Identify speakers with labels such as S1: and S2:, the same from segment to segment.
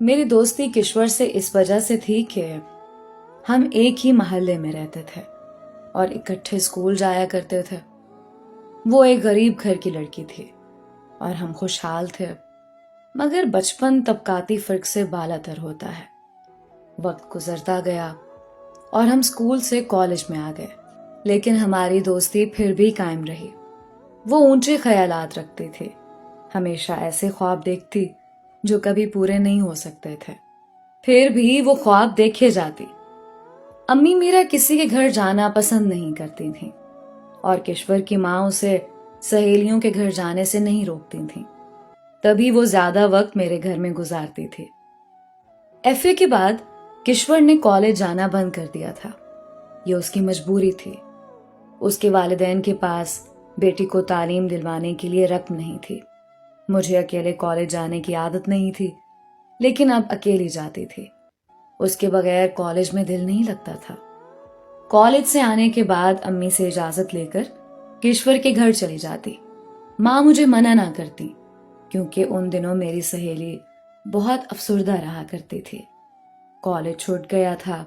S1: मेरी दोस्ती किश्वर से इस वजह से थी कि हम एक ही महल्ले में रहते थे और इकट्ठे स्कूल जाया करते थे। वो एक गरीब घर की लड़की थी और हम खुशहाल थे, मगर बचपन तबकाती फर्क से बालातर होता है। वक्त गुजरता गया और हम स्कूल से कॉलेज में आ गए, लेकिन हमारी दोस्ती फिर भी कायम रही। वो ऊंचे ख्यालात रखती थी, हमेशा ऐसे ख्वाब देखती जो कभी पूरे नहीं हो सकते थे, फिर भी वो ख्वाब देखे जाती। अम्मी मेरा किसी के घर जाना पसंद नहीं करती थी और किश्वर की माँ उसे सहेलियों के घर जाने से नहीं रोकती थी, तभी वो ज्यादा वक्त मेरे घर में गुजारती थी। एफए के बाद किश्वर ने कॉलेज जाना बंद कर दिया था। ये उसकी मजबूरी थी। उसके वालिदैन के पास बेटी को तालीम दिलवाने के लिए रकम नहीं थी। मुझे अकेले कॉलेज जाने की आदत नहीं थी, लेकिन अब अकेली जाती थी। उसके बगैर कॉलेज में दिल नहीं लगता था। कॉलेज से आने के बाद अम्मी से इजाजत लेकर किश्वर के घर चली जाती। माँ मुझे मना ना करती, क्योंकि उन दिनों मेरी सहेली बहुत अफसुर्दा रहा करती थी। कॉलेज छूट गया था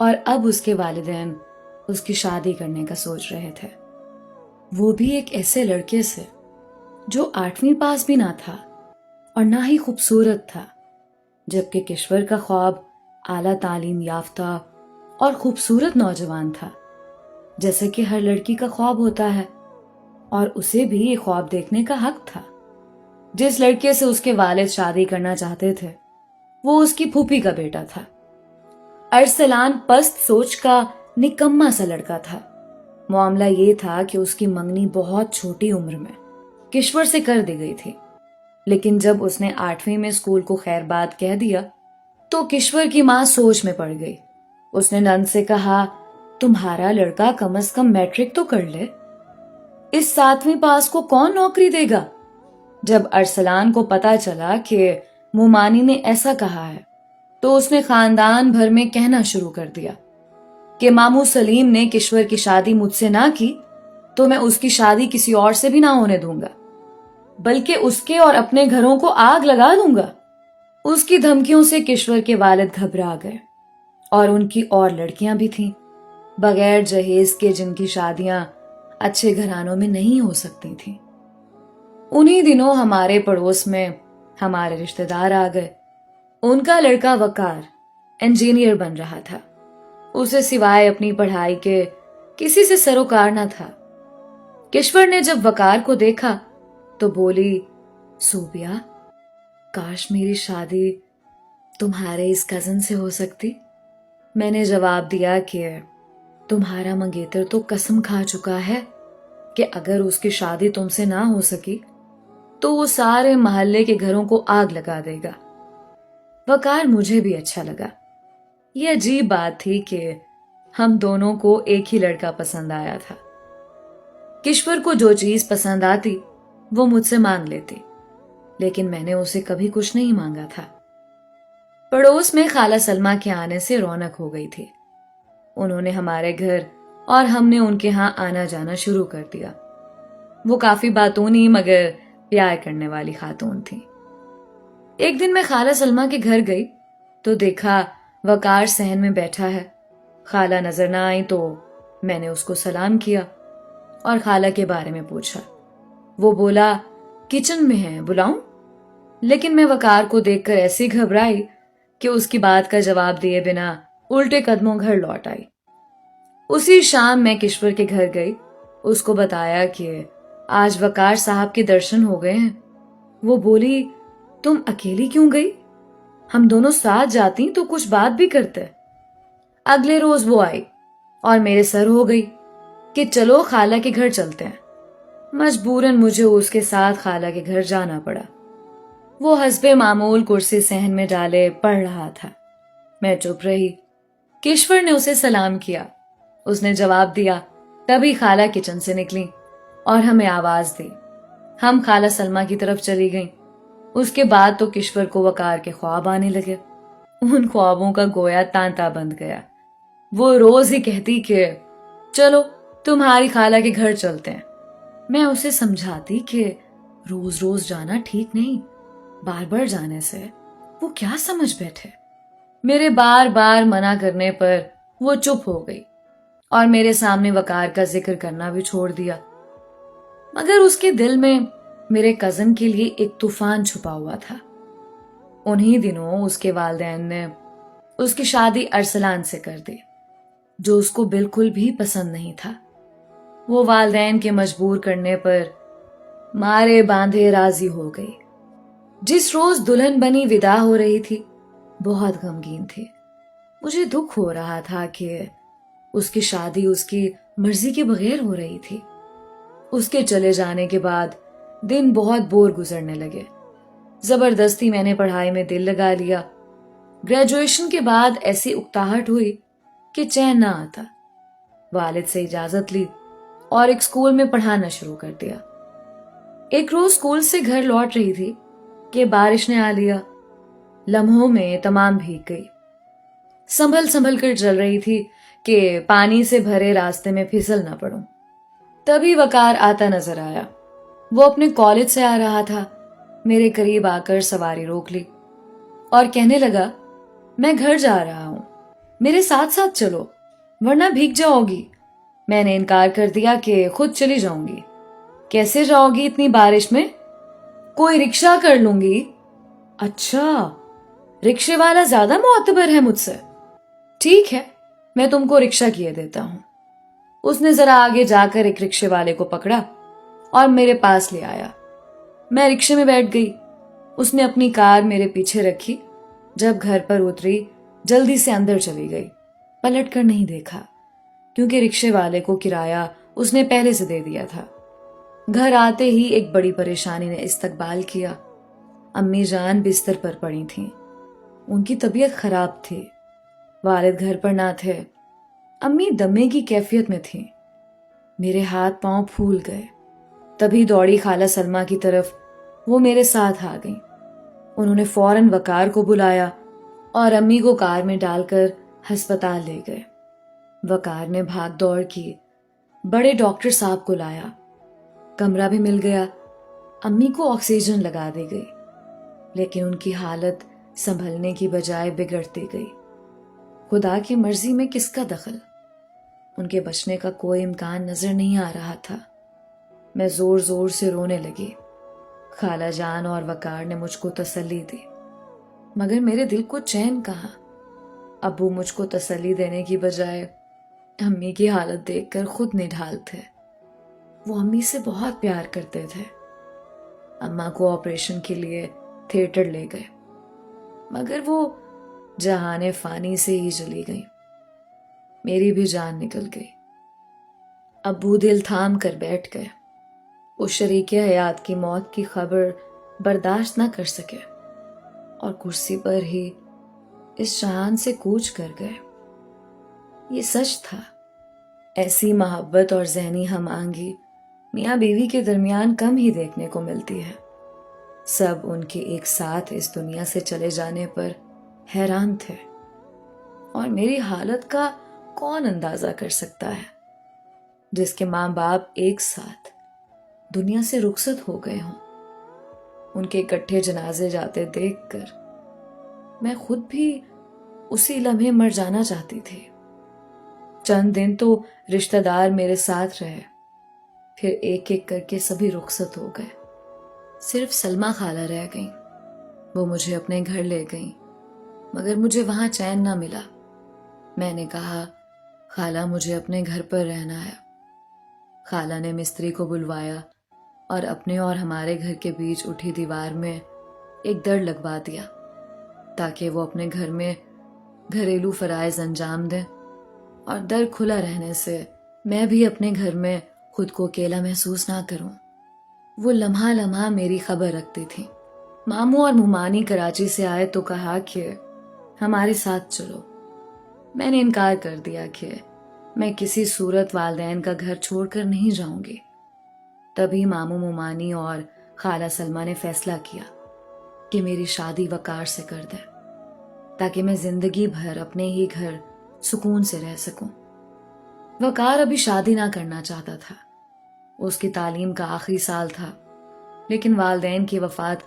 S1: और अब उसके वालिदैन उसकी शादी करने का सोच रहे थे, वो भी एक ऐसे लड़के से जो 8वीं पास भी ना था और ना ही खूबसूरत था, जबकि किश्वर का ख्वाब आला तालीम याफ्ता और खूबसूरत नौजवान था, जैसे कि हर लड़की का ख्वाब होता है, और उसे भी ये ख्वाब देखने का हक था। जिस लड़के से उसके वालिद शादी करना चाहते थे वो उसकी फूफी का बेटा था। अरसलान पस्त सोच का निकम्मा सा लड़का था। मामला ये था कि उसकी मंगनी बहुत छोटी उम्र में किश्वर से कर दी गई थी, लेकिन जब उसने 8वीं में स्कूल को खैरबाद कह दिया तो किश्वर की माँ सोच में पड़ गई। उसने नंद से कहा, तुम्हारा लड़का कम से कम मैट्रिक तो कर ले, इस 7वीं पास को कौन नौकरी देगा। जब अरसलान को पता चला कि मुमानी ने ऐसा कहा है तो उसने खानदान भर में कहना शुरू कर दिया कि मामू सलीम ने किश्वर की शादी मुझसे ना की तो मैं उसकी शादी किसी और से भी ना होने दूंगा, बल्कि उसके और अपने घरों को आग लगा दूंगा। उसकी धमकियों से किश्वर के वालिद घबरा गए, और उनकी और लड़कियां भी थीं बगैर जहेज के, जिनकी शादियां अच्छे घरानों में नहीं हो सकती थीं। उन्हीं दिनों हमारे पड़ोस में हमारे रिश्तेदार आ गए। उनका लड़का वकार इंजीनियर बन रहा था। उसे सिवाय अपनी पढ़ाई के किसी से सरोकार न था। किश्वर ने जब वकार को देखा तो बोली, सूबिया, काश मेरी शादी तुम्हारे इस कजन से हो सकती। मैंने जवाब दिया कि तुम्हारा मंगेतर तो कसम खा चुका है कि अगर उसकी शादी तुमसे ना हो सकी तो वो सारे मोहल्ले के घरों को आग लगा देगा। वकार मुझे भी अच्छा लगा। ये अजीब बात थी कि हम दोनों को एक ही लड़का पसंद आया था। किश्वर को जो चीज पसंद आती वो मुझसे मांग लेती, लेकिन मैंने उसे कभी कुछ नहीं मांगा था। पड़ोस में खाला सलमा के आने से रौनक हो गई थी। उन्होंने हमारे घर और हमने उनके यहाँ आना जाना शुरू कर दिया। वो काफी बातूनी मगर प्यार करने वाली खातून थी। एक दिन मैं खाला सलमा के घर गई तो देखा वकार सहन में बैठा है। खाला नजर ना आई तो मैंने उसको सलाम किया और खाला के बारे में पूछा। वो बोला, किचन में है, बुलाऊं? लेकिन मैं वकार को देखकर ऐसी घबराई कि उसकी बात का जवाब दिए बिना उल्टे कदमों घर लौट आई। उसी शाम मैं किश्वर के घर गई, उसको बताया कि आज वकार साहब के दर्शन हो गए हैं। वो बोली, तुम अकेली क्यों गई? हम दोनों साथ जाती तो कुछ बात भी करते। अगले रोज वो आई और मेरे सर हो गई कि चलो खाला के घर चलते हैं। मजबूरन मुझे उसके साथ खाला के घर जाना पड़ा। वो हस्बे मामूल कुर्सी सहन में डाले पढ़ रहा था। मैं चुप रही। किश्वर ने उसे सलाम किया, उसने जवाब दिया। तभी खाला किचन से निकली और हमें आवाज दी। हम खाला सलमा की तरफ चली गईं। उसके बाद तो किश्वर को वकार के ख्वाब आने लगे। उन ख्वाबों का गोया तांता बंध गया। वो रोज ही कहती कि चलो तुम्हारी खाला के घर चलते हैं। मैं उसे समझाती कि रोज रोज जाना ठीक नहीं, बार बार जाने से وہ کیا سمجھ بیٹھے؟ میرے بار بار منع کرنے پر وہ چپ ہو گئی اور میرے سامنے وقار کا ذکر کرنا بھی چھوڑ دیا، مگر اس کے دل میں میرے کزن کے لیے ایک طوفان چھپا ہوا تھا۔ انہی دنوں اس کے والدین نے اس کی شادی ارسلان سے کر دی، جو اس کو بالکل بھی پسند نہیں تھا۔ وہ والدین کے مجبور کرنے پر مارے باندھے راضی ہو گئی۔ جس روز دلہن بنی ودا ہو رہی تھی، بہت غمگین تھی۔ مجھے دکھ ہو رہا تھا کہ اس کی شادی اس کی مرضی کے بغیر ہو رہی تھی۔ اس کے چلے جانے کے بعد دن بہت بور گزرنے لگے۔ زبردستی میں نے پڑھائی میں دل لگا لیا۔ گریجویشن کے بعد ایسی اکتاہٹ ہوئی کہ چین نہ آتا۔ والد سے اجازت لی اور ایک اسکول میں پڑھانا شروع کر دیا۔ ایک روز اسکول سے گھر لوٹ رہی تھی کہ بارش نے آ لیا۔ لمحوں میں تمام بھیگ گئی۔ سنبھل کر چل رہی تھی کہ پانی سے بھرے راستے میں پھسل نہ پڑوں۔ تبھی وقار آتا نظر آیا۔ وہ اپنے کالج سے آ رہا تھا۔ میرے قریب آ کر سواری روک لی اور کہنے لگا، میں گھر جا رہا ہوں، میرے ساتھ ساتھ چلو ورنہ بھیگ جاؤ گی۔ میں نے انکار کر دیا کہ خود چلی جاؤں گی۔ کیسے جاؤ گی اتنی بارش میں؟ کوئی رکشہ کر لوں گی۔ اچھا، رکشے والا زیادہ معتبر ہے مجھ سے؟ ٹھیک ہے، میں تم کو رکشہ کیے دیتا ہوں۔ اس نے ذرا آگے جا کر ایک رکشے والے کو پکڑا اور میرے پاس لے آیا۔ میں رکشے میں بیٹھ گئی۔ اس نے اپنی کار میرے پیچھے رکھی۔ جب گھر پر اتری جلدی سے اندر چلی گئی، پلٹ کر نہیں دیکھا، کیونکہ رکشے والے کو کرایہ اس نے پہلے سے دے دیا تھا۔ گھر آتے ہی ایک بڑی پریشانی نے استقبال کیا۔ امی جان بستر پر پڑی تھیں۔ ان کی طبیعت خراب تھی۔ والد گھر پر نہ تھے۔ امی دمے کی کیفیت میں تھیں۔ میرے ہاتھ پاؤں پھول گئے۔ تبھی دوڑی خالہ سلمہ کی طرف۔ وہ میرے ساتھ آ گئیں۔ انہوں نے فوراً وقار کو بلایا اور امی کو کار میں ڈال کر ہسپتال لے گئے۔ وقار نے بھاگ دوڑ کی، بڑے ڈاکٹر صاحب کو لایا، کمرہ بھی مل گیا۔ امی کو آکسیجن لگا دی گئی، لیکن ان کی حالت سنبھلنے کی بجائے بگڑتی گئی۔ خدا کی مرضی میں کس کا دخل؟ ان کے بچنے کا کوئی امکان نظر نہیں آ رہا تھا۔ میں زور زور سے رونے لگی۔ خالہ جان اور وقار نے مجھ کو تسلی دی، مگر میرے دل کو چین کہاں۔ ابو مجھ کو تسلی دینے کی بجائے امی کی حالت دیکھ کر خود نڈھال تھے۔ وہ امی سے بہت پیار کرتے تھے۔ اماں کو آپریشن کے لیے تھیٹر لے گئے، مگر وہ جہان فانی سے ہی چلی گئی۔ میری بھی جان نکل گئی۔ ابو دل تھام کر بیٹھ گئے۔ اس شریک حیات کی موت کی خبر برداشت نہ کر سکے اور کرسی پر ہی اس جہان سے کوچ کر گئے۔ یہ سچ تھا۔ ایسی محبت اور ذہنی ہم آہنگی میاں بیوی کے درمیان کم ہی دیکھنے کو ملتی ہے۔ سب ان کے ایک ساتھ اس دنیا سے چلے جانے پر حیران تھے، اور میری حالت کا کون اندازہ کر سکتا ہے، جس کے ماں باپ ایک ساتھ دنیا سے رخصت ہو گئے ہوں۔ ان کے اکٹھے جنازے جاتے دیکھ کر میں خود بھی اسی لمحے مر جانا چاہتی تھی۔ چند دن تو رشتہ دار میرے ساتھ رہے، پھر ایک ایک کر کے سبھی رخصت ہو گئے۔ صرف سلمہ خالہ رہ گئیں۔ وہ مجھے اپنے گھر لے گئیں، مگر مجھے وہاں چین نہ ملا۔ میں نے کہا، خالہ مجھے اپنے گھر پر رہنا ہے۔ خالہ نے مستری کو بلوایا اور اپنے اور ہمارے گھر کے بیچ اٹھی دیوار میں ایک در لگوا دیا، تاکہ وہ اپنے گھر میں گھریلو فرائض انجام دیں، اور در کھلا رہنے سے میں بھی اپنے گھر میں خود کو اکیلا محسوس نہ کروں۔ وہ لمحہ لمحہ میری خبر رکھتی تھی۔ ماموں اور ممانی کراچی سے آئے تو کہا کہ ہمارے ساتھ چلو۔ میں نے انکار کر دیا کہ میں کسی صورت والدین کا گھر چھوڑ کر نہیں جاؤں گی۔ تبھی ماموں ممانی اور خالہ سلمہ نے فیصلہ کیا کہ میری شادی وقار سے کر دیں، تاکہ میں زندگی بھر اپنے ہی گھر سکون سے رہ سکوں۔ وقار ابھی شادی نہ کرنا چاہتا تھا۔ اس کی تعلیم کا آخری سال تھا، لیکن والدین کی وفات